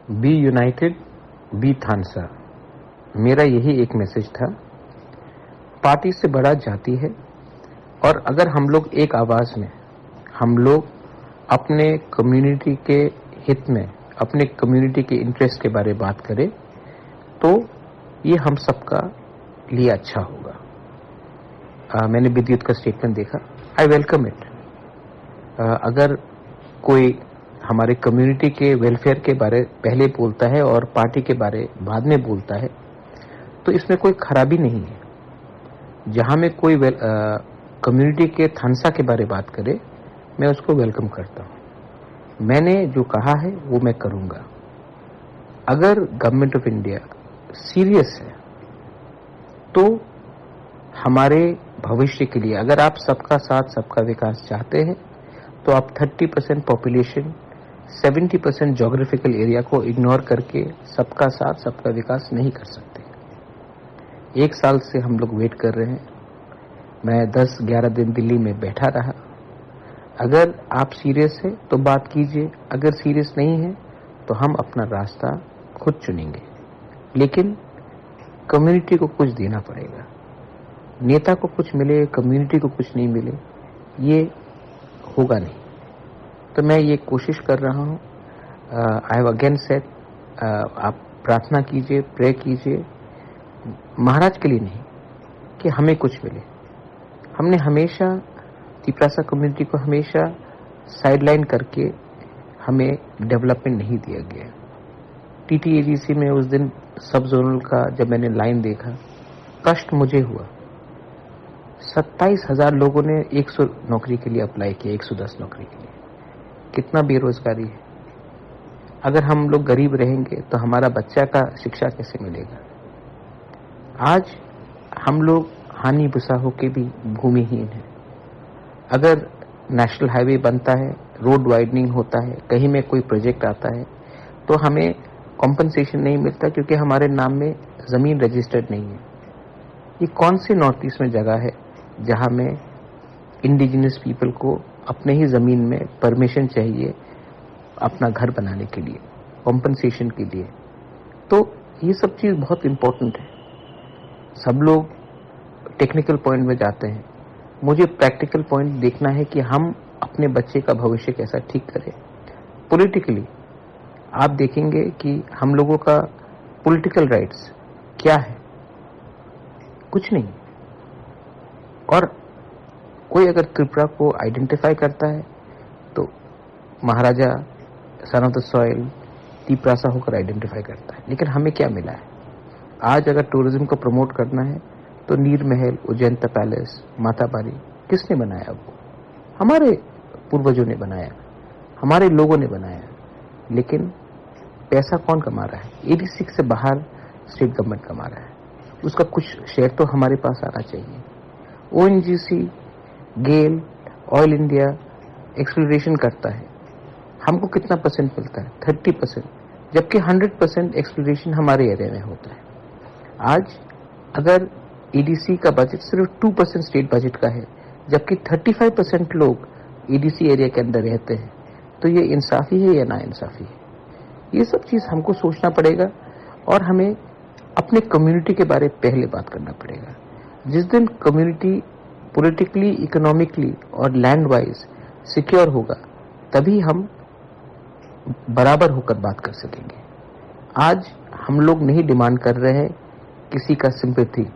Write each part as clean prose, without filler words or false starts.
Be united, B थानसा। मेरा यही एक मैसेज था। पार्टी से बड़ा जाति है, और अगर हम लोग एक आवाज में हम लोग अपने कम्युनिटी के हित में, अपने कम्युनिटी के इंटरेस्ट के बारे में बात करें, तो ये हम सबका लिए अच्छा होगा। मैंने विद्युत का स्टेटमेंट देखा, आई वेलकम इट। अगर कोई हमारे कम्युनिटी के वेलफेयर के बारे पहले बोलता है और पार्टी के बारे बाद में बोलता है, तो इसमें कोई खराबी नहीं है। जहां में कोई कम्युनिटी के थानसा के बारे बात करे, मैं उसको वेलकम करता हूं। मैंने जो कहा है वो मैं करूंगा। अगर गवर्नमेंट ऑफ इंडिया सीरियस है तो हमारे भविष्य के लिए, अगर आप सबका साथ सबका विकास चाहते हैं, तो आप 30% पॉपुलेशन, 70% ज्योग्राफिकल एरिया को इग्नोर करके सबका साथ सबका विकास नहीं कर सकते। 1 साल से हम लोग वेट कर रहे हैं। मैं 10-11 दिन दिल्ली में बैठा रहा। अगर आप सीरियस है तो बात कीजिए, अगर सीरियस नहीं है तो हम अपना रास्ता खुद चुनेंगे। लेकिन कम्युनिटी को कुछ देना पड़ेगा। नेता को कुछ मिले, कम्युनिटी को कुछ नहीं मिले, ये होगा नहीं। तो मैं ये कोशिश कर रहा हूँ। आई हैव अगेन सेड, आप प्रार्थना कीजिए, प्रे कीजिए, महाराज के लिए नहीं कि हमें कुछ मिले। हमने हमेशा तिपरासा कम्युनिटी को हमेशा साइडलाइन करके हमें डेवलपमेंट नहीं दिया गया। टीटीएजीसी में उस दिन सब जोनल का जब मैंने लाइन देखा, कष्ट मुझे हुआ। 27,000 लोगों ने 100 नौकरी के लिए अप्लाई किया, 110 नौकरी के लिए। कितना बेरोजगारी है। अगर हम लोग गरीब रहेंगे तो हमारा बच्चा का शिक्षा कैसे मिलेगा। आज हम लोग हानि बुसा होके भी भूमिहीन है। अगर नेशनल हाईवे बनता है, रोड वाइडनिंग होता है, कहीं में कोई प्रोजेक्ट आता है, तो हमें कॉम्पनसेशन नहीं मिलता क्योंकि हमारे नाम में जमीन रजिस्टर्ड नहीं है। ये कौन से नॉर्थ ईस्ट में जगह है जहां में इंडिजिनस पीपल को अपने ही जमीन में परमिशन चाहिए अपना घर बनाने के लिए, कॉम्पनसेशन के लिए। तो ये सब चीज बहुत इंपॉर्टेंट है। सब लोग टेक्निकल पॉइंट में जाते हैं, मुझे प्रैक्टिकल पॉइंट देखना है कि हम अपने बच्चे का भविष्य कैसा ठीक करें। पॉलिटिकली आप देखेंगे कि हम लोगों का पॉलिटिकल राइट्स क्या है, कुछ नहीं। और कोई अगर त्रिपुरा को आइडेंटिफाई करता है तो Maharaja, son of the soil, Tiprasa होकर आइडेंटिफाई करता है। लेकिन हमें क्या मिला है? आज अगर टूरिज्म को प्रमोट करना है तो नीर महल, उज्जैनता पैलेस, माता बारी किसने बनाया? वो हमारे पूर्वजों ने बनाया, हमारे लोगों ने बनाया। लेकिन पैसा कौन कमा रहा है? 86 से बाहर स्टेट गवर्नमेंट कमा रहा है। उसका कुछ शेयर तो हमारे पास आना चाहिए। ओएनजीसी, गेल, ऑयल इंडिया एक्सप्लोरेशन करता है, हमको कितना परसेंट मिलता है? 30%, जबकि 100% एक्सप्लोरेशन हमारे एरिया में होता है। आज अगर ईडीसी का बजट सिर्फ 2% स्टेट बजट का है, जबकि 35% लोग ईडीसी एरिया के अंदर रहते हैं, तो ये इंसाफी है या ना इंसाफी है? ये सब चीज हमको सोचना पड़ेगा और हमें अपने कम्युनिटी के बारे में पहले बात करना पड़ेगा। जिस दिन कम्युनिटी पॉलिटिकली, इकोनॉमिकली और लैंड वाइज सिक्योर होगा, तभी हम बराबर होकर बात कर सकेंगे। आज हम लोग नहीं डिमांड कर रहे हैं किसी का सिंपैथी,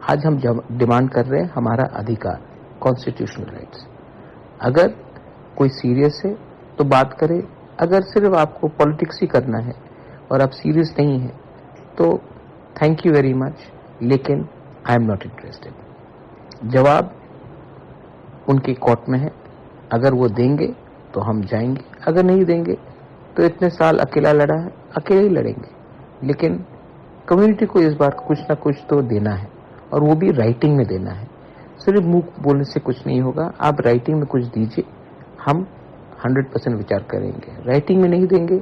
आज हम डिमांड कर रहे हैं हमारा अधिकार, कॉन्स्टिट्यूशनल राइट्स। अगर कोई सीरियस है तो बात करें। अगर सिर्फ आपको पॉलिटिक्स ही करना है और आप सीरियस नहीं है तो थैंक यू वेरी मच, लेकिन आई एम नॉट इंटरेस्टेड। जवाब उनके कोर्ट में है। अगर वो देंगे तो हम जाएंगे, अगर नहीं देंगे तो इतने साल अकेला लड़ा है, अकेले ही लड़ेंगे। लेकिन कम्युनिटी को इस बार कुछ ना कुछ तो देना है, और वो भी राइटिंग में देना है। सिर्फ मुंह बोलने से कुछ नहीं होगा। आप राइटिंग में कुछ दीजिए, हम 100% विचार करेंगे। राइटिंग में नहीं देंगे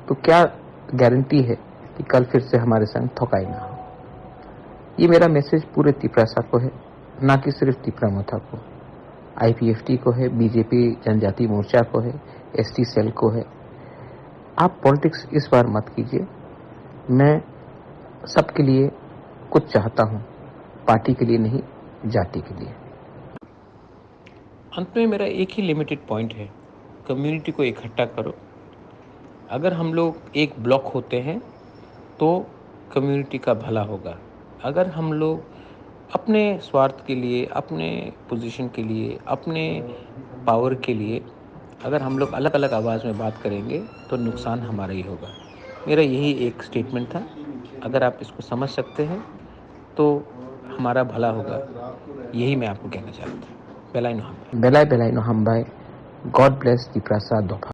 तो क्या गारंटी है कि कल फिर से हमारे संग थकाई ना हो। ये मेरा मैसेज पूरे तिपरासा को है, ना कि सिर्फ तिपरामथा को। आईपीएफटी को है, बीजेपी जनजाति मोर्चा को है, एसटी सेल को है, आप पॉलिटिक्स इस बार मत कीजिए। मैं सबके लिए कुछ चाहता हूं, पार्टी के लिए नहीं, जाति के लिए। अंत में मेरा एक ही लिमिटेड पॉइंट है, कम्युनिटी को इकट्ठा करो। अगर हम लोग एक ब्लॉक होते हैं तो कम्युनिटी का भला होगा। अगर हम लोग अपने स्वार्थ के लिए, अपने पोजीशन के लिए, अपने पावर के लिए अगर हम लोग अलग अलग आवाज़ में बात करेंगे तो नुकसान हमारा ही होगा। मेरा यही एक स्टेटमेंट था। अगर आप इसको समझ सकते हैं तो हमारा भला होगा। यही मैं आपको कहना चाहता था। बेलाय नो हम्बाई। बेलाय बेलाय नो हम्बाई। गॉड ब्लेस दी प्रसाद दोफा।